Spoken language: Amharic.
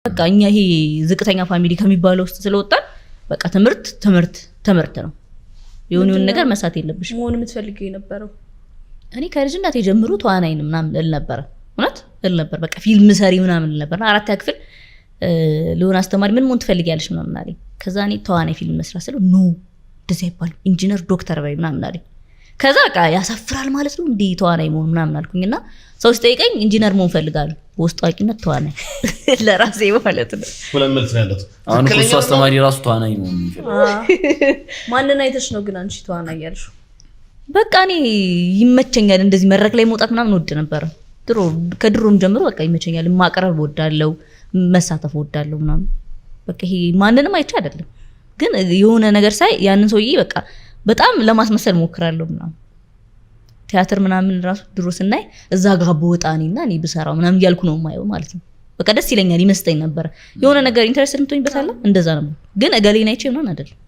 በቃ እኛ ይሄ ዝቅተኛ ፋሚሊ ከሚባለው ውስጥ ስለወጣን በቃ ትምህርት ነው የሆነ ነገር መሳት የለብሽ መሆን የምትፈልጊው የነበረው እኔ ከልጅነቴ ጀምሮ ተዋናይ ምናምን እል ነበር በቃ ፊልም ሰሪ ምናምን እል ነበር አራት ክፍል ለሆነ አስተማሪ ምን መሆን ትፈልጊያለሽ ምናምን አለኝ ከዛ እኔ ተዋናይ ፊልም መስራት ስለው ኖ እንደዚህ አይባልም ኢንጂነር ዶክተር በይ ምናምን አለኝ ከዛ በቃ ያሳፍራል ማለት ነው እንዴ ተዋናይ መሆን ምናምን አልኩኝና ሰው ሲጠይቀኝ ኢንጂነር መሆን ፈልጋለሁ በውስጥ አዋቂነት ተዋናይ ለራሴ ማለት ነው ሁለት መልስ ነው ያለው አሁን እሱ አስተማሪ ራሱ ተዋናይ መሆን ይፈልጋል ማንና አይተሽ ነው ግን አንቺ ተዋናይ ያልሽው በቃ እኔ ይመቸኛል እንደዚህ መድረክ ላይ መውጣት ምናምን ወድ ነበር ከድሮም ጀምሮ በቃ ይመቸኛል ማቀረብ ወዳለው መሳተፍ ወዳለው ምናምን በቃ ይሄ ማንንም አይቻ አይደለም ግን የሆነ ነገር ሳይ ያንን ሰውዬ በቃ በጣም ለማስመሰል ሞክራለሁ ምናምን ቲያትር ምናምን ራሱ ድሮ ስናይ እዛ ጋር በወጣኔና እኔ ብሰራው ምናምን ያልኩ ነው ማየው ማለት ነው በቃ ደስ ይለኛል ይመስጠኝ ነበር የሆነ ነገር ኢንተረስት እንቶኝ በታላ እንደዛ ነበር ግን እገሌና አይቼ ምናምን አይደለም